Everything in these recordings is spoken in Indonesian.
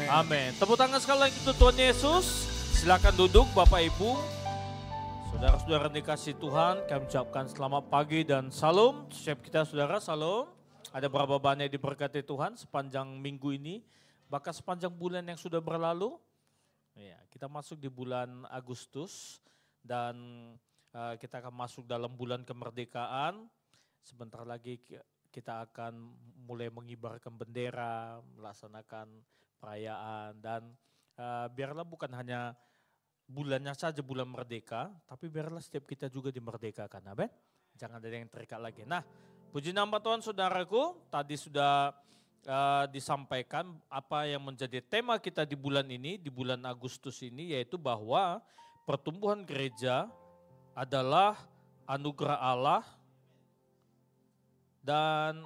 Amin. Tepuk tangan sekali lagi untuk Tuhan Yesus. Silakan duduk Bapak Ibu. Saudara-saudara dikasih Tuhan, kami ucapkan selamat pagi dan salam. Siap kita saudara, salam. Ada berapa banyak diberkati Tuhan sepanjang minggu ini, bahkan sepanjang bulan yang sudah berlalu. Ya, kita masuk di bulan Agustus dan kita akan masuk dalam bulan kemerdekaan. Sebentar lagi kita akan mulai mengibarkan bendera, melaksanakan perayaan dan biarlah bukan hanya bulannya saja bulan merdeka, tapi biarlah setiap kita juga dimerdekakan, amin. Jangan ada yang terikat lagi. Nah, puji nama Tuhan saudaraku, tadi sudah disampaikan apa yang menjadi tema kita di bulan ini, di bulan Agustus ini, yaitu bahwa pertumbuhan gereja adalah anugerah Allah. Dan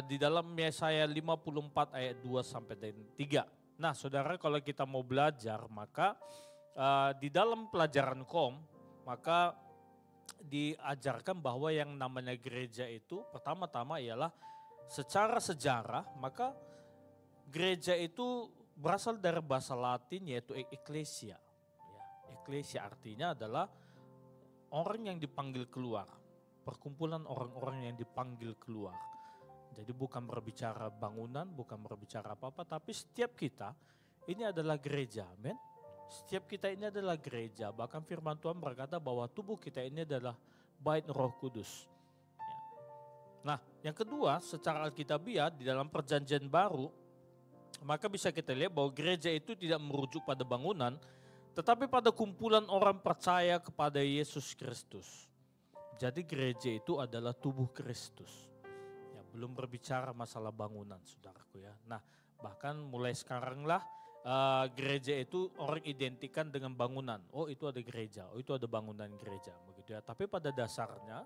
di dalam Yesaya 54 ayat 2 sampai 3. Nah saudara, kalau kita mau belajar maka di dalam pelajaran maka diajarkan bahwa yang namanya gereja itu pertama-tama ialah secara sejarah, maka gereja itu berasal dari bahasa Latin yaitu ekklesia. Ya, ekklesia artinya adalah orang yang dipanggil keluar. Perkumpulan orang-orang yang dipanggil keluar. Jadi bukan berbicara bangunan, bukan berbicara apa-apa, tapi setiap kita ini adalah gereja, amin. Setiap kita ini adalah gereja, bahkan firman Tuhan berkata bahwa tubuh kita ini adalah bait Roh Kudus. Ya. Nah, yang kedua, secara alkitabiah di dalam perjanjian baru, maka bisa kita lihat bahwa gereja itu tidak merujuk pada bangunan, tetapi pada kumpulan orang percaya kepada Yesus Kristus. Jadi gereja itu adalah tubuh Kristus. Ya, belum berbicara masalah bangunan, saudaraku ya. Nah, bahkan mulai sekarang lah gereja itu orang identikan dengan bangunan. Oh, itu ada gereja, oh itu ada bangunan gereja, begitu ya. Tapi pada dasarnya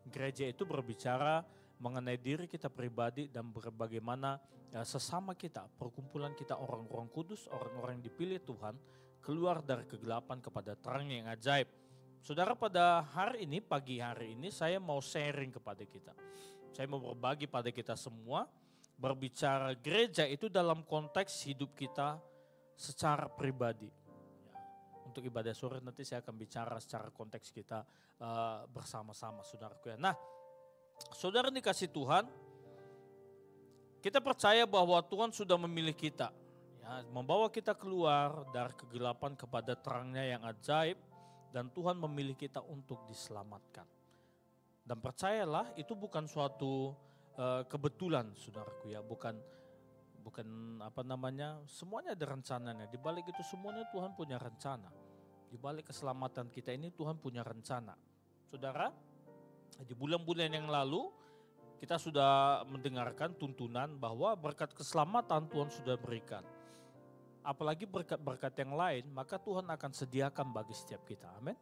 gereja itu berbicara mengenai diri kita pribadi dan bagaimana sesama kita, perkumpulan kita orang-orang kudus, orang-orang yang dipilih Tuhan, keluar dari kegelapan kepada terang yang ajaib. Saudara, pada hari ini, pagi hari ini saya mau sharing kepada kita. Saya mau berbagi pada kita semua, berbicara gereja itu dalam konteks hidup kita secara pribadi. Ya, untuk ibadah sore nanti saya akan bicara secara konteks kita bersama-sama, saudaraku ya. Nah, saudara dikasih Tuhan, kita percaya bahwa Tuhan sudah memilih kita. Ya, membawa kita keluar dari kegelapan kepada terangnya yang ajaib. Dan Tuhan memilih kita untuk diselamatkan. Dan percayalah itu bukan suatu kebetulan saudaraku ya. Bukan apa namanya, semuanya ada rencananya. Di balik itu semuanya Tuhan punya rencana. Di balik keselamatan kita ini Tuhan punya rencana. Saudara, di bulan-bulan yang lalu kita sudah mendengarkan tuntunan bahwa berkat keselamatan Tuhan sudah berikan. Apalagi berkat-berkat yang lain, maka Tuhan akan sediakan bagi setiap kita, amin.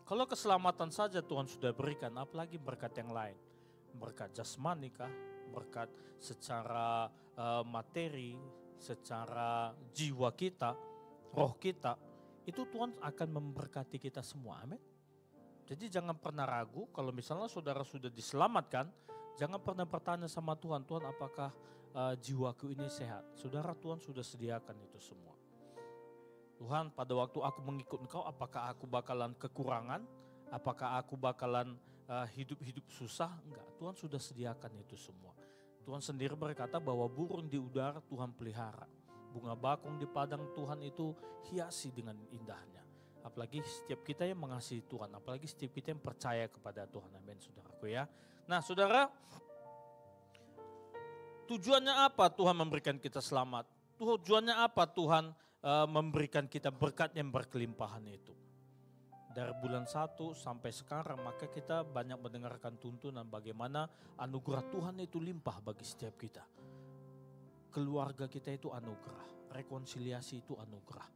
Kalau keselamatan saja Tuhan sudah berikan, apalagi berkat yang lain. Berkat jasmani kah, berkat secara materi, secara jiwa kita, roh kita, itu Tuhan akan memberkati kita semua, amin. Jadi jangan pernah ragu kalau misalnya saudara sudah diselamatkan, jangan pernah bertanya sama Tuhan, Tuhan apakah jiwaku ini sehat. Saudara, Tuhan sudah sediakan itu semua. Tuhan, pada waktu aku mengikut Engkau, apakah aku bakalan kekurangan? Apakah aku bakalan hidup-hidup susah? Enggak, Tuhan sudah sediakan itu semua. Tuhan sendiri berkata bahwa burung di udara Tuhan pelihara. Bunga bakung di padang Tuhan itu hiasi dengan indahnya. Apalagi setiap kita yang mengasihi Tuhan, apalagi setiap kita yang percaya kepada Tuhan. Amin, saudaraku ya. Nah, saudara, tujuannya apa Tuhan memberikan kita selamat? Tujuannya apa Tuhan memberikan kita berkat yang berkelimpahan itu? Dari bulan 1 sampai sekarang maka kita banyak mendengarkan tuntunan bagaimana anugerah Tuhan itu limpah bagi setiap kita. Keluarga kita itu anugerah, rekonsiliasi itu anugerah.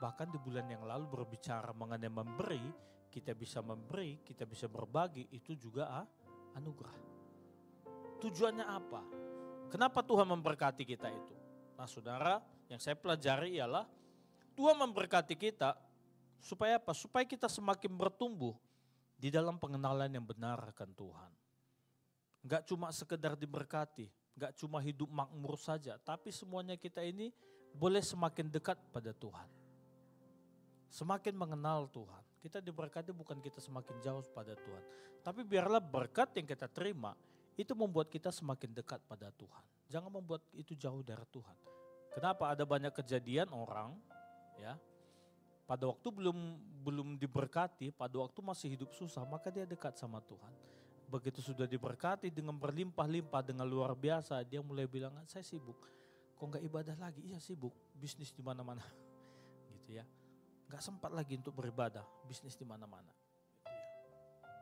Bahkan di bulan yang lalu berbicara mengenai memberi, kita bisa berbagi, itu juga anugerah. Tujuannya apa? Kenapa Tuhan memberkati kita itu? Nah saudara, yang saya pelajari ialah Tuhan memberkati kita supaya apa? Supaya kita semakin bertumbuh di dalam pengenalan yang benar akan Tuhan. Enggak cuma sekedar diberkati, Gak cuma hidup makmur saja, tapi semuanya kita ini boleh semakin dekat pada Tuhan. Semakin mengenal Tuhan. Kita diberkati bukan kita semakin jauh pada Tuhan. Tapi biarlah berkat yang kita terima itu membuat kita semakin dekat pada Tuhan. Jangan membuat itu jauh dari Tuhan. Kenapa? Ada banyak kejadian orang ya, pada waktu belum diberkati, pada waktu masih hidup susah, maka dia dekat sama Tuhan. Begitu sudah diberkati dengan berlimpah-limpah, dengan luar biasa, dia mulai bilang, saya sibuk. Kok nggak ibadah lagi? Iya sibuk, bisnis di mana-mana. Gitu ya. Nggak sempat lagi untuk beribadah, bisnis di mana-mana.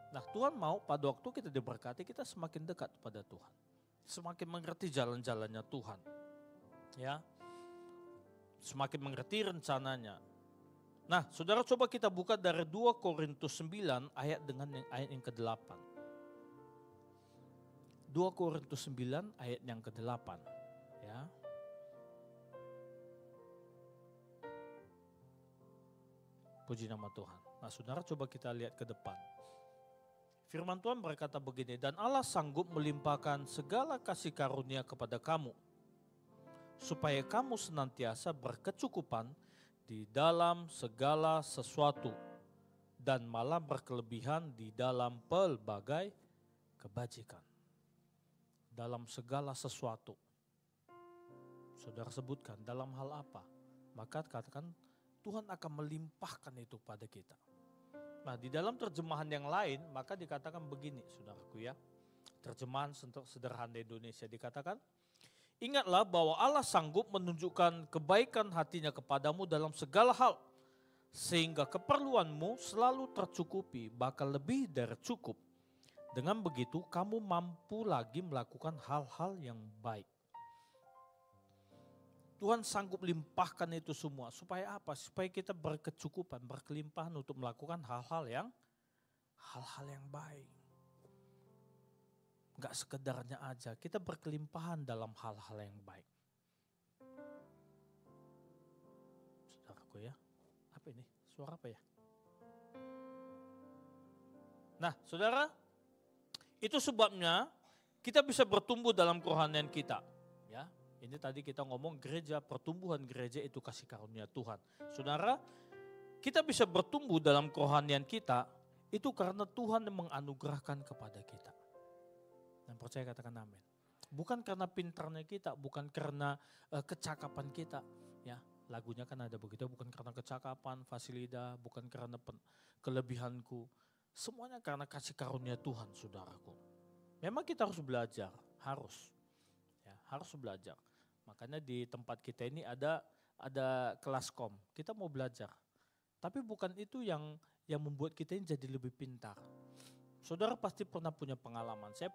Nah Tuhan mau pada waktu kita diberkati, kita semakin dekat pada Tuhan. Semakin mengerti jalan-jalannya Tuhan. Ya, semakin mengerti rencananya. Nah saudara coba kita buka dari 2 Korintus 9 ayat yang ke-8. 2 Korintus 9 ayat yang ke-8. Ya. Puji nama Tuhan. Nah saudara coba kita lihat ke depan. Firman Tuhan berkata begini, dan Allah sanggup melimpahkan segala kasih karunia kepada kamu, supaya kamu senantiasa berkecukupan di dalam segala sesuatu, dan malah berkelebihan di dalam pelbagai kebajikan. Dalam segala sesuatu. Saudara sebutkan dalam hal apa? Maka katakan Tuhan akan melimpahkan itu pada kita. Nah di dalam terjemahan yang lain maka dikatakan begini saudaraku ya. Terjemahan sederhana Indonesia dikatakan, ingatlah bahwa Allah sanggup menunjukkan kebaikan hatinya kepadamu dalam segala hal. Sehingga keperluanmu selalu tercukupi, bahkan lebih dari cukup. Dengan begitu kamu mampu lagi melakukan hal-hal yang baik. Tuhan sanggup limpahkan itu semua. Supaya apa? Supaya kita berkecukupan, berkelimpahan untuk melakukan hal-hal yang baik. Gak sekedarnya aja, kita berkelimpahan dalam hal-hal yang baik. Saudaraku ya, apa ini? Suara apa ya? Nah saudara, itu sebabnya kita bisa bertumbuh dalam kerohanian kita. Ya. Ini tadi kita ngomong gereja, pertumbuhan gereja itu kasih karunia Tuhan. Saudara, kita bisa bertumbuh dalam kerohanian kita itu karena Tuhan yang menganugerahkan kepada kita. Dan percaya katakan amin. Bukan karena pintarnya kita, bukan karena kecakapan kita. Ya, lagunya kan ada begitu, bukan karena kecakapan, fasilida, bukan karena kelebihanku. Semuanya karena kasih karunia Tuhan, saudaraku. Memang kita harus belajar, harus belajar. Makanya di tempat kita ini ada kelas kom. Kita mau belajar. Tapi bukan itu yang membuat kita ini jadi lebih pintar. Saudara pasti pernah punya pengalaman. Saya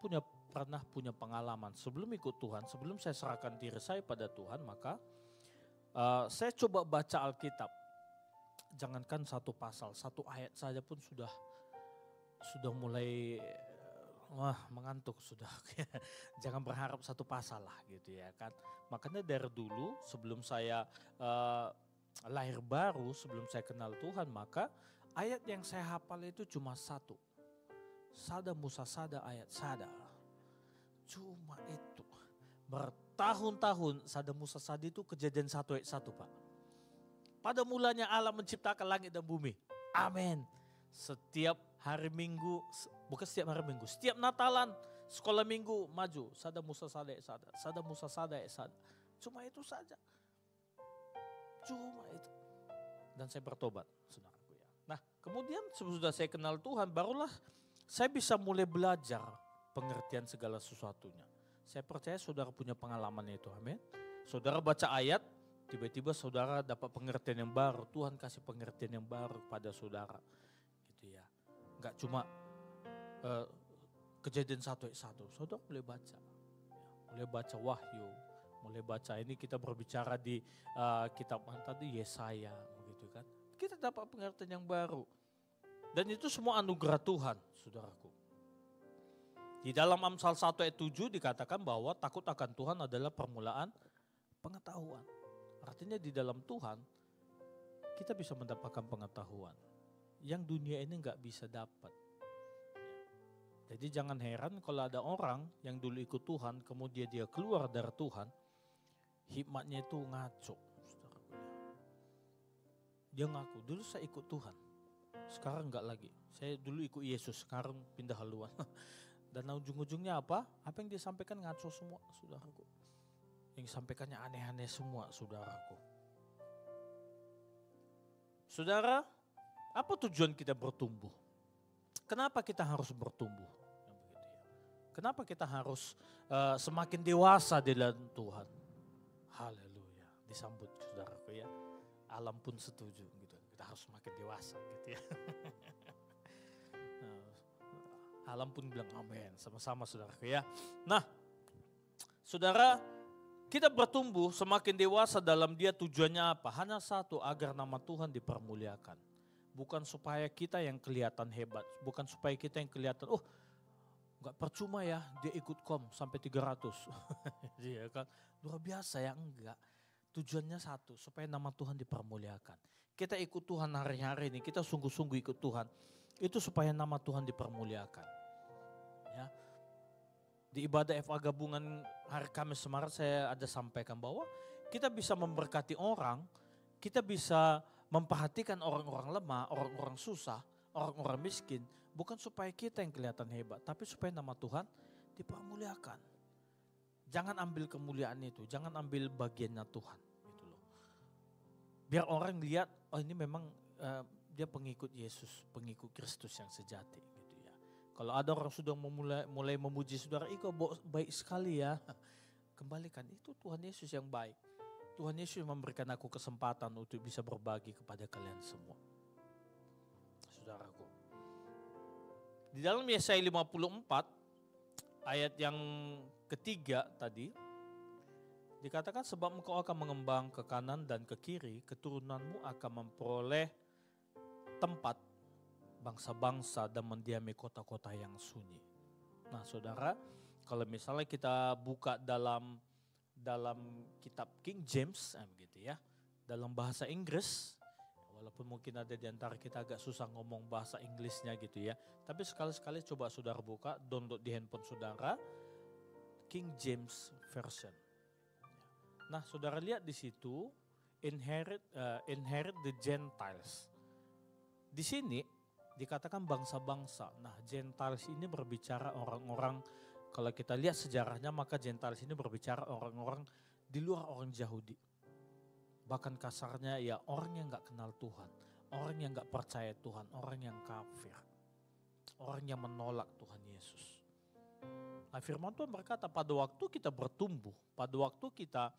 pernah punya pengalaman. Sebelum ikut Tuhan, sebelum saya serahkan diri saya pada Tuhan, maka saya coba baca Alkitab. Jangankan satu pasal, satu ayat saja pun sudah mulai mengantuk sudah. Jangan berharap satu pasal lah gitu ya kan. Makanya dari dulu sebelum saya lahir baru, sebelum saya kenal Tuhan, maka ayat yang saya hafal itu cuma satu. Sada Musa sada ayat sada. Cuma itu. Bertahun-tahun sada Musa sada itu Kejadian 1 ayat 1 Pak. Pada mulanya Allah menciptakan langit dan bumi. Amin. Setiap hari Minggu, bukan setiap hari Minggu, setiap Natalan, sekolah Minggu maju, sada Musa sada sada, sada Musa sada sada. Cuma itu saja. Cuma itu. Dan saya bertobat, saudaraku ya. Nah, kemudian sudah saya kenal Tuhan, barulah saya bisa mulai belajar pengertian segala sesuatunya. Saya percaya saudara punya pengalaman itu, amin. Saudara baca ayat, tiba-tiba saudara dapat pengertian yang baru, Tuhan kasih pengertian yang baru kepada saudara. Gitu ya. Gak cuma Kejadian 1 ayat 1, saudara mulai baca. Mulai baca Wahyu, mulai baca ini kita berbicara di kitab tadi Yesaya begitu kan. Kita dapat pengertian yang baru. Dan itu semua anugerah Tuhan, saudaraku. Di dalam Amsal 1 ayat 7 dikatakan bahwa takut akan Tuhan adalah permulaan pengetahuan. Artinya di dalam Tuhan kita bisa mendapatkan pengetahuan yang dunia ini gak bisa dapat. Jadi jangan heran kalau ada orang yang dulu ikut Tuhan, kemudian dia keluar dari Tuhan, hikmatnya itu ngaco. Dia ngaku, dulu saya ikut Tuhan, sekarang enggak lagi. Saya dulu ikut Yesus, sekarang pindah haluan. Dan ujung-ujungnya apa? Apa yang disampaikan ngaco semua, saudaraku. Yang disampaikannya aneh-aneh semua, saudaraku. Saudara, apa tujuan kita bertumbuh? Kenapa kita harus bertumbuh? Kenapa kita harus semakin dewasa di dalam Tuhan? Haleluya, disambut saudaraku ya. Alam pun setuju gitu. Kita harus semakin dewasa gitu ya. Alam pun bilang amin, sama-sama saudaraku ya. Nah, saudara, kita bertumbuh semakin dewasa dalam Dia tujuannya apa? Hanya satu, agar nama Tuhan dipermuliakan. Bukan supaya kita yang kelihatan hebat, bukan supaya kita yang kelihatan, oh enggak percuma ya dia ikut kom sampai 300. Iya kan, luar biasa ya, enggak. Tujuannya satu, supaya nama Tuhan dipermuliakan. Kita ikut Tuhan hari-hari ini, kita sungguh-sungguh ikut Tuhan. Itu supaya nama Tuhan dipermuliakan. Ya. Di ibadah FA gabungan hari Kamis kemarin saya ada sampaikan bahwa kita bisa memberkati orang, kita bisa memperhatikan orang-orang lemah, orang-orang susah, orang-orang miskin. Bukan supaya kita yang kelihatan hebat, tapi supaya nama Tuhan dipermuliakan. Jangan ambil kemuliaan itu, jangan ambil bagiannya Tuhan. Gitu loh. Biar orang lihat, oh ini memang dia pengikut Yesus, pengikut Kristus yang sejati. Gitu ya. Kalau ada orang sudah mulai memuji saudara, Iko baik sekali ya. Kembalikan, itu Tuhan Yesus yang baik. Tuhan Yesus memberikan aku kesempatan untuk bisa berbagi kepada kalian semua. Saudaraku. Di dalam Yesaya 54 ayat yang ketiga tadi dikatakan, sebab engkau akan mengembang ke kanan dan ke kiri, keturunanmu akan memperoleh tempat bangsa-bangsa dan mendiami kota-kota yang sunyi. Nah saudara, kalau misalnya kita buka dalam kitab King James, begitu ya, dalam bahasa Inggris, walaupun mungkin ada di antara kita agak susah ngomong bahasa Inggrisnya gitu ya, tapi sekali-sekali coba saudara buka, download di handphone saudara, King James Version. Nah saudara lihat di situ, inherit the Gentiles. Di sini dikatakan bangsa-bangsa. Nah Gentiles ini berbicara orang-orang, kalau kita lihat sejarahnya maka Gentiles ini berbicara orang-orang di luar orang Yahudi. Bahkan kasarnya ya orang yang gak kenal Tuhan, orang yang gak percaya Tuhan, orang yang kafir, orang yang menolak Tuhan Yesus. Nah firman Tuhan berkata pada waktu kita bertumbuh, pada waktu kita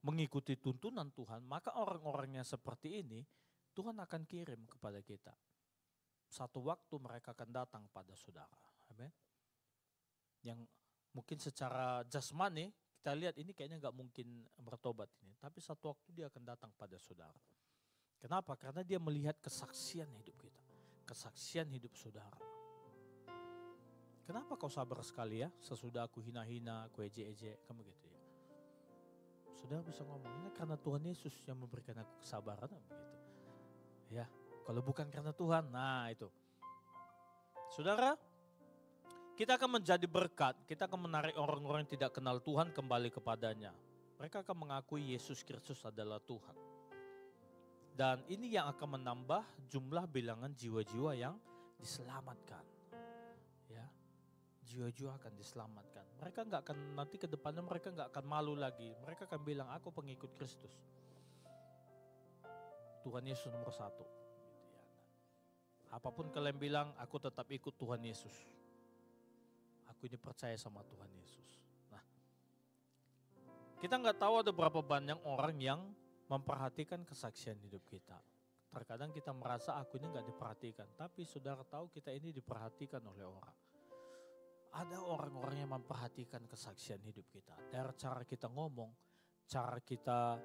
mengikuti tuntunan Tuhan, maka orang-orang yang seperti ini Tuhan akan kirim kepada kita. Satu waktu mereka akan datang pada saudara. Amin. Yang mungkin secara jasmani kita lihat ini kayaknya gak mungkin bertobat ini. Tapi satu waktu dia akan datang pada saudara. Kenapa? Karena dia melihat kesaksian hidup kita. Kesaksian hidup saudara. Kenapa kau sabar sekali ya? Sesudah aku hina-hina, aku ejek-ejek, kamu gitu ya. Saudara bisa ngomong, ini karena Tuhan Yesus yang memberikan aku kesabaran, begitu. Ya, kalau bukan karena Tuhan, nah itu. Saudara, kita akan menjadi berkat, kita akan menarik orang-orang yang tidak kenal Tuhan kembali kepadanya. Mereka akan mengakui Yesus Kristus adalah Tuhan. Dan ini yang akan menambah jumlah bilangan jiwa-jiwa yang diselamatkan. Ya, jiwa-jiwa akan diselamatkan. Mereka nggak akan, nanti ke depannya mereka nggak akan malu lagi. Mereka akan bilang, aku pengikut Kristus. Tuhan Yesus nomor 1. Apapun kalian bilang, aku tetap ikut Tuhan Yesus. Aku ini percaya sama Tuhan Yesus. Nah, kita nggak tahu ada berapa banyak orang yang memperhatikan kesaksian hidup kita. Terkadang kita merasa aku ini nggak diperhatikan, tapi saudara tahu kita ini diperhatikan oleh orang. Ada orang-orang yang memperhatikan kesaksian hidup kita. Dari cara kita ngomong, cara kita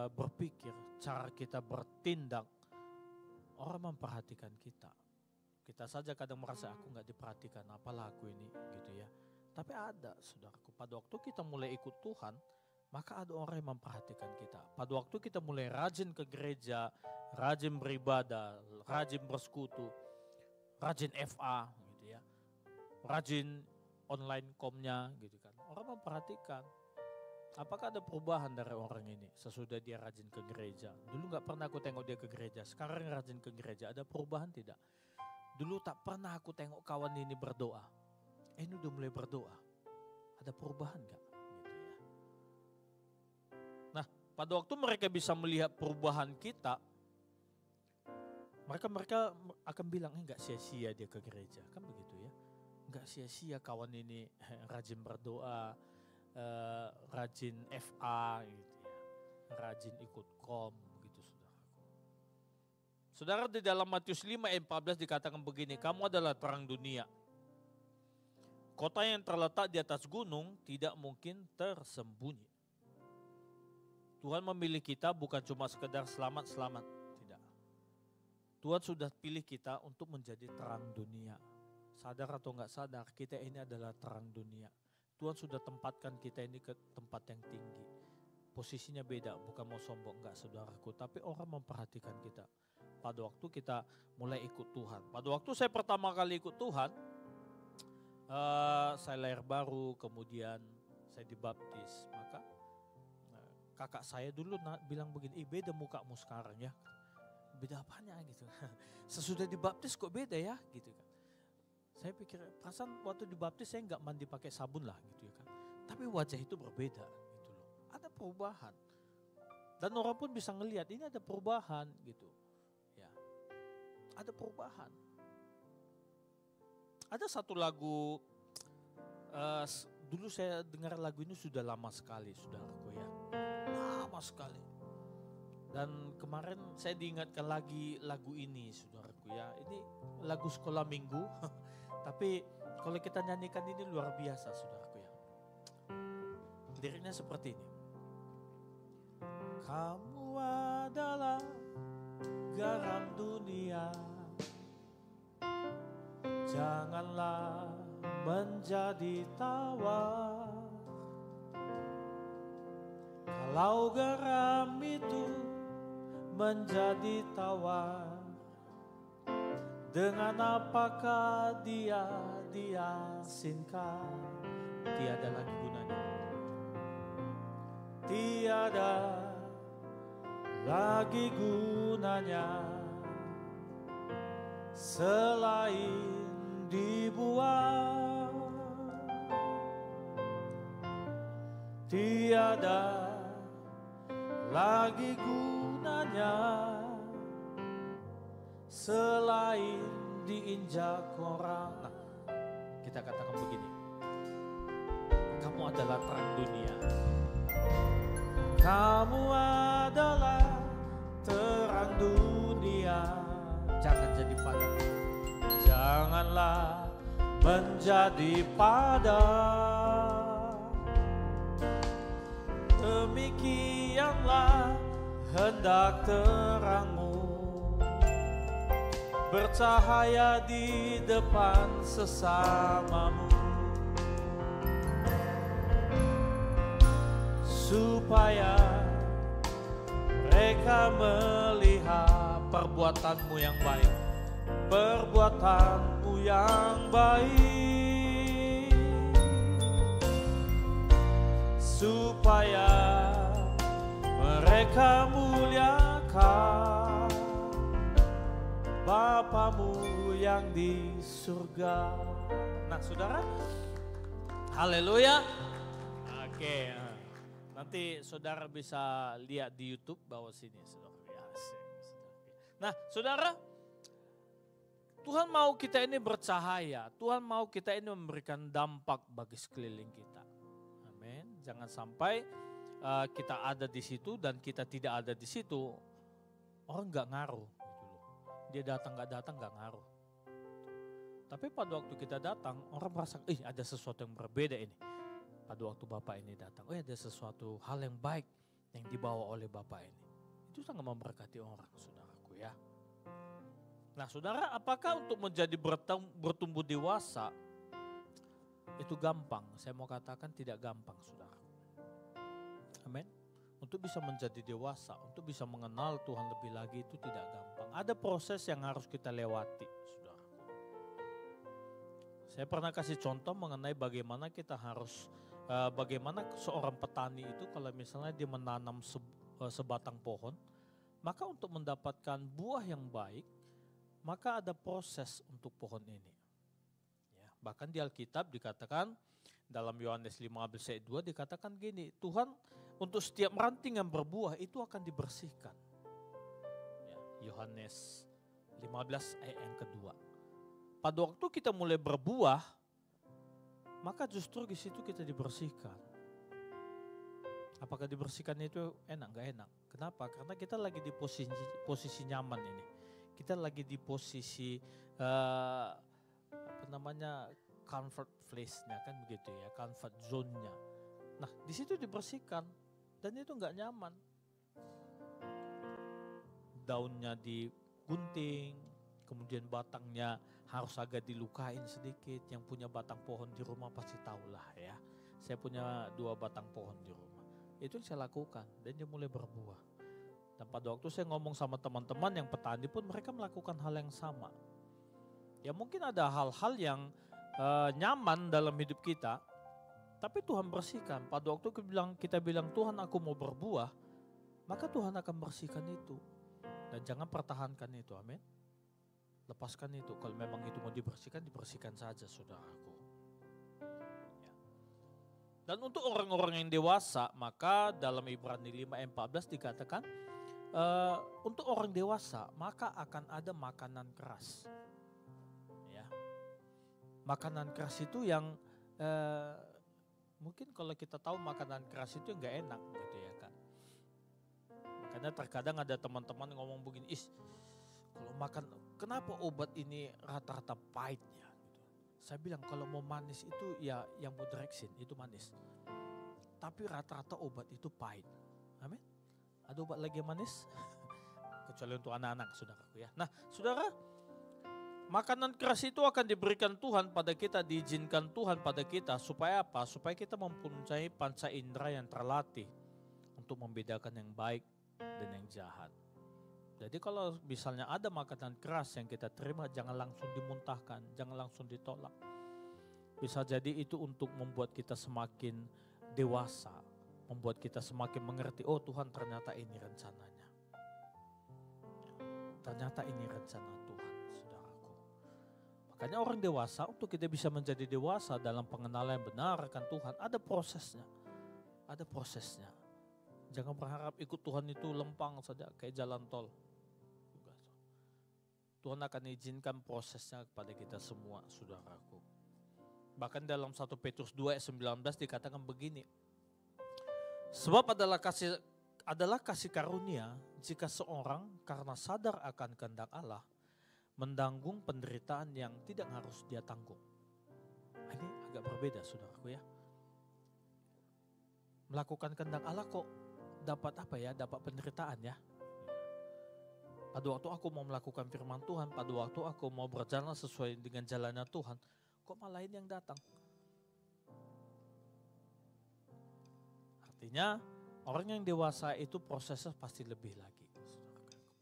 berpikir, cara kita bertindak, orang memperhatikan kita. Kita saja kadang merasa aku nggak diperhatikan, apalah aku ini gitu ya. Tapi ada saudaraku, pada waktu kita mulai ikut Tuhan, maka ada orang yang memperhatikan kita. Pada waktu kita mulai rajin ke gereja, rajin beribadah, rajin bersekutu, rajin FA gitu ya. rajin online komnya gitu kan. Orang memperhatikan. Apakah ada perubahan dari orang ini sesudah dia rajin ke gereja? Dulu nggak pernah aku tengok dia ke gereja, sekarang rajin ke gereja. Ada perubahan tidak? Dulu tak pernah aku tengok kawan ini berdoa. Ini udah mulai berdoa. Ada perubahan nggak? Gitu ya. Nah, pada waktu mereka bisa melihat perubahan kita, mereka akan bilang, nggak sia-sia dia ke gereja, kan begitu ya? Nggak sia-sia kawan ini rajin berdoa, rajin FA gitu ya, rajin ikut kom gitu saudaraku. Saudara, di dalam Matius 5 ayat 14 dikatakan begini, kamu adalah terang dunia. Kota yang terletak di atas gunung tidak mungkin tersembunyi. Tuhan memilih kita bukan cuma sekedar selamat-selamat, tidak. Tuhan sudah pilih kita untuk menjadi terang dunia. Sadar atau enggak sadar, kita ini adalah terang dunia. Tuhan sudah tempatkan kita ini ke tempat yang tinggi. Posisinya beda, bukan mau sombong, enggak saudaraku. Tapi orang memperhatikan kita. Pada waktu kita mulai ikut Tuhan. Pada waktu saya pertama kali ikut Tuhan, saya lahir baru, kemudian saya dibaptis. Maka kakak saya dulu bilang begini, beda mukamu sekarang ya. Beda apanya gitu. Sesudah dibaptis kok beda ya gitu kan. Saya pikir, perasaan waktu dibaptis saya nggak mandi pakai sabun lah gitu ya kan. Tapi wajah itu berbeda gitu loh. Ada perubahan. Dan orang pun bisa ngelihat ini ada perubahan gitu. Ya. Ada perubahan. Ada satu lagu, dulu saya dengar lagu ini sudah lama sekali saudaraku ya. Lama sekali. Dan kemarin saya diingatkan lagi lagu ini saudaraku ya. Ini lagu sekolah minggu. Tapi kalau kita nyanyikan ini luar biasa saudaraku ya. Liriknya seperti ini. Kamu adalah garam dunia. Janganlah menjadi tawar. Kalau garam itu menjadi tawar, dengan apakah dia diasinkan? Tiada lagi gunanya. Tiada lagi gunanya selain dibuang. Tiada lagi gunanya selain diinjak orang. Nah, kita katakan begini. Kamu adalah terang dunia. Kamu adalah terang dunia. Jangan jadi padam. Janganlah menjadi padam. Demikianlah hendak terangmu bercahaya di depan sesamamu, supaya mereka melihat perbuatanmu yang baik, perbuatanmu yang baik, supaya mereka muliakan Bapamu yang di surga. Nah saudara, haleluya. Oke, nanti saudara bisa lihat di YouTube bawah sini saudara. Nah saudara, Tuhan mau kita ini bercahaya. Tuhan mau kita ini memberikan dampak bagi sekeliling kita. Amin. Jangan sampai kita ada di situ dan kita tidak ada di situ. Orang nggak ngaruh. Dia datang nggak ngaruh. Tapi pada waktu kita datang, orang merasa, ada sesuatu yang berbeda ini. Pada waktu Bapak ini datang, ada sesuatu hal yang baik yang dibawa oleh Bapak ini. Itu sangat memberkati orang, saudaraku ya. Nah saudara, apakah untuk menjadi bertumbuh dewasa itu gampang? Saya mau katakan tidak gampang, saudara. Amin. Untuk bisa menjadi dewasa, untuk bisa mengenal Tuhan lebih lagi itu tidak gampang. Ada proses yang harus kita lewati, saudara. Saya pernah kasih contoh mengenai bagaimana kita harus, bagaimana seorang petani itu kalau misalnya dia menanam sebatang pohon, maka untuk mendapatkan buah yang baik, maka ada proses untuk pohon ini. Ya, bahkan di Alkitab dikatakan, dalam Yohanes 15 ayat 2 dikatakan gini, Tuhan untuk setiap ranting yang berbuah itu akan dibersihkan. Ya, Yohanes 15 ayat yang kedua. Pada waktu kita mulai berbuah, maka justru di situ kita dibersihkan. Apakah dibersihkan itu enak? Gak enak. Kenapa? Karena kita lagi di posisi nyaman ini. Kita lagi di posisi comfort place-nya kan begitu ya, comfort zone-nya. Nah, di situ dibersihkan dan itu nggak nyaman. Daunnya digunting, kemudian batangnya harus agak dilukain sedikit. Yang punya batang pohon di rumah pasti tahulah ya. Saya punya 2 batang pohon di rumah. Itu yang saya lakukan dan dia mulai berbuah. Dan pada waktu saya ngomong sama teman-teman yang petani pun mereka melakukan hal yang sama. Ya mungkin ada hal-hal yang nyaman dalam hidup kita, tapi Tuhan bersihkan. Pada waktu kita bilang Tuhan aku mau berbuah, maka Tuhan akan bersihkan itu. Dan jangan pertahankan itu, amin. Lepaskan itu, kalau memang itu mau dibersihkan, dibersihkan saja saudaraku. Ya. Dan untuk orang-orang yang dewasa, maka dalam Ibrani 5:14 dikatakan, untuk orang dewasa maka akan ada makanan keras. Makanan keras itu yang mungkin kalau kita tahu makanan keras itu nggak enak gitu ya kan. Makanya terkadang ada teman-teman ngomong begini, kalau makan, kenapa obat ini rata-rata pahit ya gitu. Saya bilang kalau mau manis itu ya yang Bodrexin itu manis. Tapi rata-rata obat itu pahit. Amin. Ada obat lagi yang manis? Kecuali untuk anak-anak saudaraku ya. Nah saudara, makanan keras itu akan diberikan Tuhan pada kita, diizinkan Tuhan pada kita supaya apa? Supaya kita mempunyai panca indera yang terlatih untuk membedakan yang baik dan yang jahat. Jadi kalau misalnya ada makanan keras yang kita terima, jangan langsung dimuntahkan, jangan langsung ditolak. Bisa jadi itu untuk membuat kita semakin dewasa, membuat kita semakin mengerti, oh Tuhan ternyata ini rencananya. Ternyata ini rencana Tuhan. Makanya orang dewasa, untuk kita bisa menjadi dewasa dalam pengenalan yang benar akan Tuhan, ada prosesnya. Ada prosesnya. Jangan berharap ikut Tuhan itu lempang saja kayak jalan tol. Tuhan akan izinkan prosesnya kepada kita semua, saudaraku. Bahkan dalam 1 Petrus 2 ayat 19 dikatakan begini. Sebab adalah kasih karunia jika seorang karena sadar akan kehendak Allah, menanggung penderitaan yang tidak harus dia tanggung. Ini agak berbeda saudaraku ya. Melakukan kehendak Allah kok dapat apa ya, dapat penderitaan ya. Pada waktu aku mau melakukan firman Tuhan, pada waktu aku mau berjalan sesuai dengan jalannya Tuhan, kok malah ini yang datang. Artinya orang yang dewasa itu prosesnya pasti lebih lagi.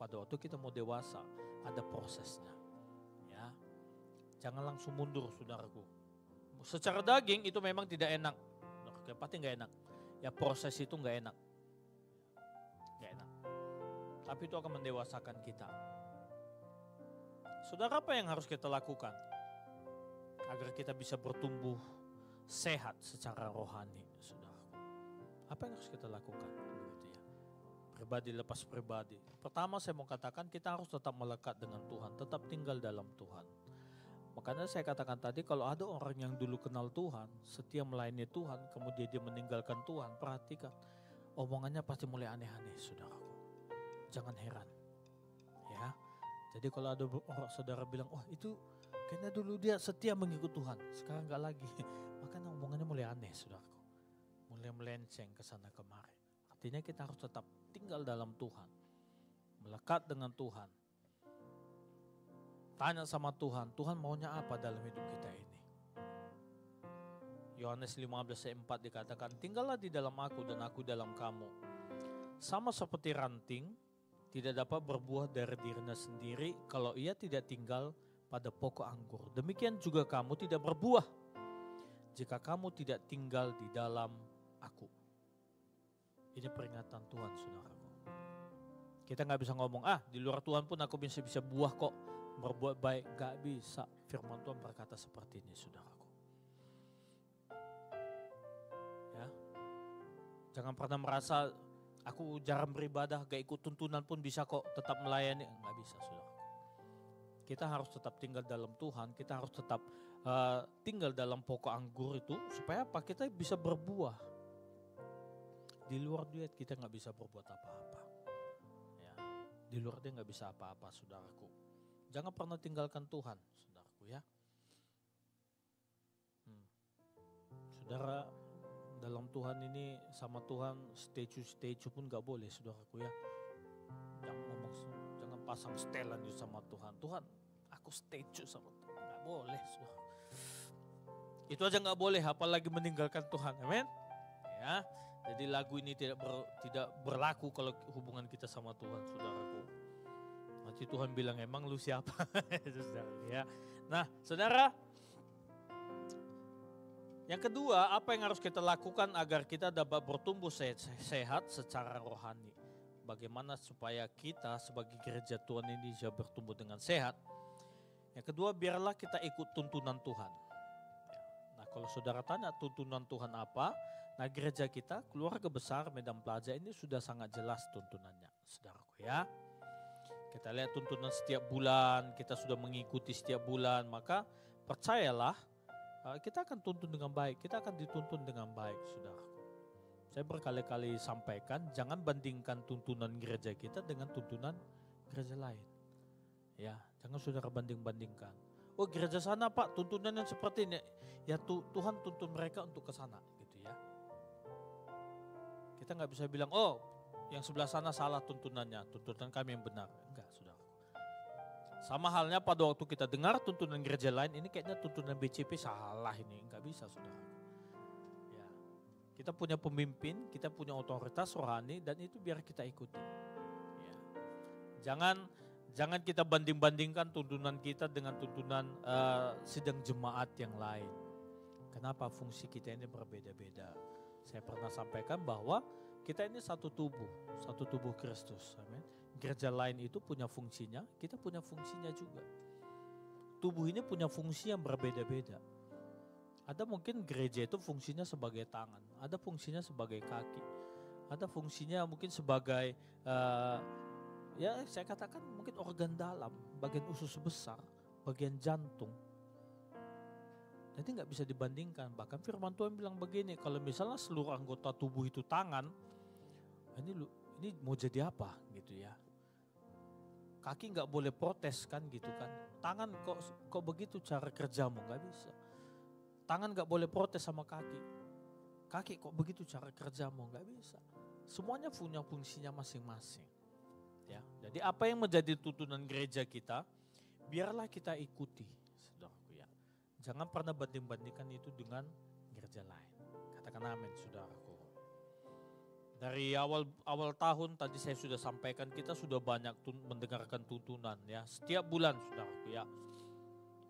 Pada waktu kita mau dewasa, ada prosesnya. Ya. Jangan langsung mundur saudaraku. Secara daging itu memang tidak enak. Pasti gak enak. Ya proses itu gak enak. Gak enak. Tapi itu akan mendewasakan kita. Saudara, apa yang harus kita lakukan agar kita bisa bertumbuh sehat secara rohani, saudaraku? Apa yang harus kita lakukan? Begitu ya. Pribadi lepas pribadi. Pertama saya mau katakan kita harus tetap melekat dengan Tuhan, tetap tinggal dalam Tuhan. Makanya saya katakan tadi kalau ada orang yang dulu kenal Tuhan, setia melayani Tuhan, kemudian dia meninggalkan Tuhan, perhatikan omongannya pasti mulai aneh-aneh, saudaraku. Jangan heran. Ya. Jadi kalau ada orang saudara bilang, "Oh, itu kayaknya dulu dia setia mengikut Tuhan, sekarang enggak lagi." Makanya omongannya mulai aneh, saudaraku. Mulai melenceng ke sana kemari. Artinya kita harus tetap tinggal dalam Tuhan. Melekat dengan Tuhan. Tanya sama Tuhan, Tuhan maunya apa dalam hidup kita ini? Yohanes 15 ayat 4 dikatakan, tinggallah di dalam aku dan aku dalam kamu. Sama seperti ranting, tidak dapat berbuah dari dirinya sendiri kalau ia tidak tinggal pada pokok anggur. Demikian juga kamu tidak berbuah jika kamu tidak tinggal di dalam aku. Ini peringatan Tuhan, saudaraku. Kita nggak bisa ngomong, di luar Tuhan pun aku bisa buah kok, berbuat baik. Nggak bisa. Firman Tuhan berkata seperti ini, saudaraku. Ya, jangan pernah merasa aku jarang beribadah, gak ikut tuntunan pun bisa kok tetap melayani. Nggak bisa, saudaraku. Kita harus tetap tinggal dalam Tuhan, kita harus tetap tinggal dalam pokok anggur itu, supaya apa? Kita bisa berbuah. Di luar dia kita nggak bisa berbuat apa-apa. Ya, di luar dia nggak bisa apa-apa, saudaraku. Jangan pernah tinggalkan Tuhan, saudaraku ya. Saudara, dalam Tuhan ini sama Tuhan statue pun nggak boleh, saudaraku ya. Jangan pasang setelan sama Tuhan. Tuhan, aku statue sama Tuhan. Nggak boleh, saudara. Itu aja nggak boleh, apalagi meninggalkan Tuhan. Amin. Ya, jadi lagu ini tidak berlaku kalau hubungan kita sama Tuhan, saudaraku. Nanti Tuhan bilang, emang lu siapa? Saudara, ya. Nah, saudara, yang kedua, apa yang harus kita lakukan agar kita dapat bertumbuh sehat secara rohani? Bagaimana supaya kita sebagai gereja Tuhan ini bisa bertumbuh dengan sehat? Yang kedua, biarlah kita ikut tuntunan Tuhan. Nah, kalau saudara tanya tuntunan Tuhan apa? Nah, gereja kita, keluarga besar Medan Plaza ini sudah sangat jelas tuntunannya, saudaraku ya. Kita lihat tuntunan setiap bulan, kita sudah mengikuti setiap bulan, maka percayalah kita akan tuntun dengan baik, kita akan dituntun dengan baik, saudaraku. Saya berkali-kali sampaikan, jangan bandingkan tuntunan gereja kita dengan tuntunan gereja lain. Ya, jangan saudara banding-bandingkan. Oh, gereja sana Pak, tuntunannya seperti ini. Ya Tuhan tuntun mereka untuk ke sana, gitu ya. Kita nggak bisa bilang, oh, yang sebelah sana salah tuntunannya, tuntunan kami yang benar. Enggak, saudara. Sama halnya pada waktu kita dengar tuntunan gereja lain, ini kayaknya tuntunan BCP salah ini, nggak bisa, saudara. Ya, kita punya pemimpin, kita punya otoritas rohani, dan itu biar kita ikuti. Ya. Jangan kita banding-bandingkan tuntunan kita dengan tuntunan sidang jemaat yang lain. Kenapa? Fungsi kita ini berbeda-beda. Saya pernah sampaikan bahwa kita ini satu tubuh Kristus. Amin. Gereja lain itu punya fungsinya, kita punya fungsinya juga. Tubuh ini punya fungsi yang berbeda-beda. Ada mungkin gereja itu fungsinya sebagai tangan, ada fungsinya sebagai kaki, ada fungsinya mungkin sebagai ya saya katakan mungkin organ dalam, bagian usus besar, bagian jantung. Jadi nggak bisa dibandingkan. Bahkan firman Tuhan bilang begini, kalau misalnya seluruh anggota tubuh itu tangan, ini mau jadi apa gitu ya. Kaki nggak boleh protes kan gitu kan. Tangan kok begitu cara kerjamu, nggak bisa. Tangan nggak boleh protes sama kaki. Kaki kok begitu cara kerjamu, nggak bisa. Semuanya punya fungsinya masing-masing. Ya, jadi apa yang menjadi tuntunan gereja kita, biarlah kita ikuti, saudaraku ya. Jangan pernah banding-bandingkan itu dengan gereja lain. Katakan amin, saudaraku. Dari awal tahun tadi saya sudah sampaikan, kita sudah banyak mendengarkan tuntunan ya. Setiap bulan, saudaraku ya.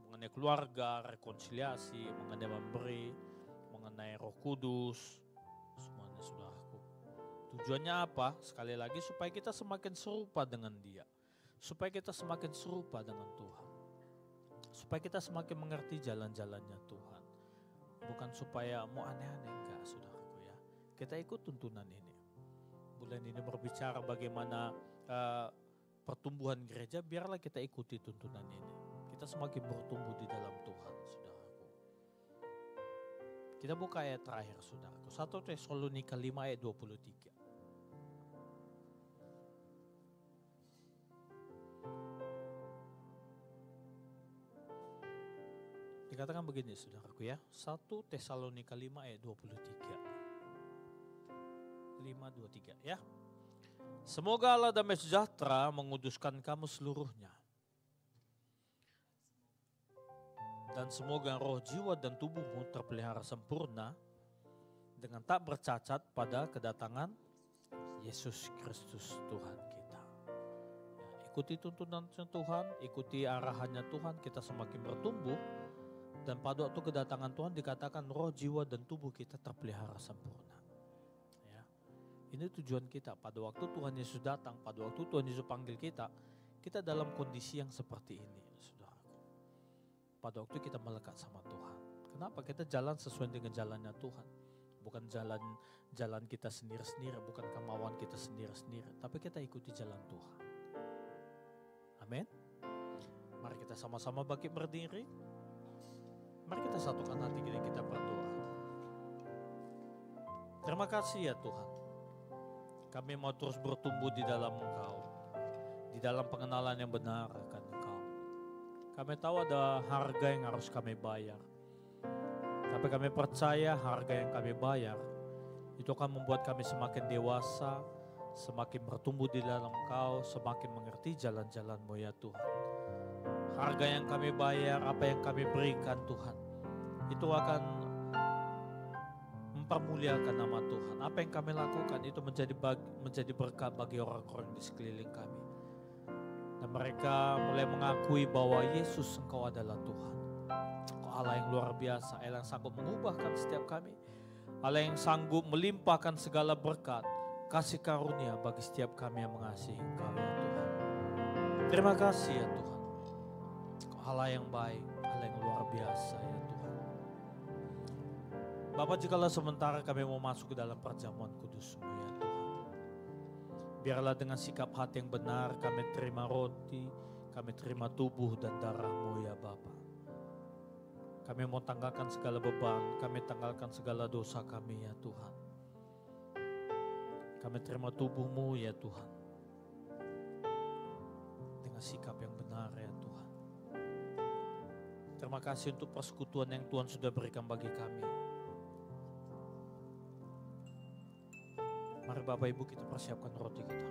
Mengenai keluarga, rekonsiliasi, mengenai memberi, mengenai Roh Kudus, semuanya, saudaraku. Tujuannya apa? Sekali lagi supaya kita semakin serupa dengan Dia. Supaya kita semakin serupa dengan Tuhan. Supaya kita semakin mengerti jalan-jalannya Tuhan. Bukan supaya mau aneh-aneh, enggak, saudaraku ya. Kita ikut tuntunan ini. Bulan ini berbicara bagaimana pertumbuhan gereja, biarlah kita ikuti tuntunan ini. Kita semakin bertumbuh di dalam Tuhan, saudaraku. Kita buka ayat terakhir, saudaraku. 1 Tesalonika 5 ayat 23. Dikatakan begini, saudaraku ya. 1 Tesalonika 5 ayat 23. 5:23 ya. Semoga Allah damai sejahtera menguduskan kamu seluruhnya. Dan semoga roh, jiwa dan tubuhmu terpelihara sempurna dengan tak bercacat pada kedatangan Yesus Kristus Tuhan kita. Ya, ikuti tuntunannya Tuhan, ikuti arahannya Tuhan, kita semakin bertumbuh. Dan pada waktu kedatangan Tuhan dikatakan roh, jiwa, dan tubuh kita terpelihara sempurna. Ya. Ini tujuan kita pada waktu Tuhan Yesus datang, pada waktu Tuhan Yesus panggil kita dalam kondisi yang seperti ini, saudaraku. Pada waktu kita melekat sama Tuhan. Kenapa? Kita jalan sesuai dengan jalannya Tuhan. Bukan jalan kita sendiri-sendiri, bukan kemauan kita sendiri-sendiri, tapi kita ikuti jalan Tuhan. Amin. Mari kita sama-sama bangkit berdiri. Mari kita satukan hati kita berdoa. Terima kasih ya Tuhan. Kami mau terus bertumbuh di dalam Engkau. Di dalam pengenalan yang benar akan Engkau. Kami tahu ada harga yang harus kami bayar. Tapi kami percaya harga yang kami bayar itu akan membuat kami semakin dewasa, semakin bertumbuh di dalam Engkau, semakin mengerti jalan-jalan-Mu ya Tuhan. Harga yang kami bayar, apa yang kami berikan Tuhan, itu akan mempermuliakan nama Tuhan. Apa yang kami lakukan itu menjadi berkat bagi orang-orang di sekeliling kami. Dan mereka mulai mengakui bahwa Yesus Engkau adalah Tuhan. Engkau Allah yang luar biasa, Allah yang sanggup mengubahkan setiap kami. Allah yang sanggup melimpahkan segala berkat, kasih karunia bagi setiap kami yang mengasihi Engkau ya Tuhan. Terima kasih ya Tuhan. Allah yang baik, Allah yang luar biasa ya Tuhan. Bapak, jikalau sementara kami mau masuk ke dalam perjamuan kudus-Mu ya Tuhan. Biarlah dengan sikap hati yang benar kami terima roti, kami terima tubuh dan darah-Mu ya Bapa. Kami mau tanggalkan segala beban, kami tanggalkan segala dosa kami ya Tuhan. Kami terima tubuh-Mu ya Tuhan. Dengan sikap yang benar ya Tuhan. Terima kasih untuk persekutuan yang Tuhan sudah berikan bagi kami. Mari Bapak Ibu kita persiapkan roti kita.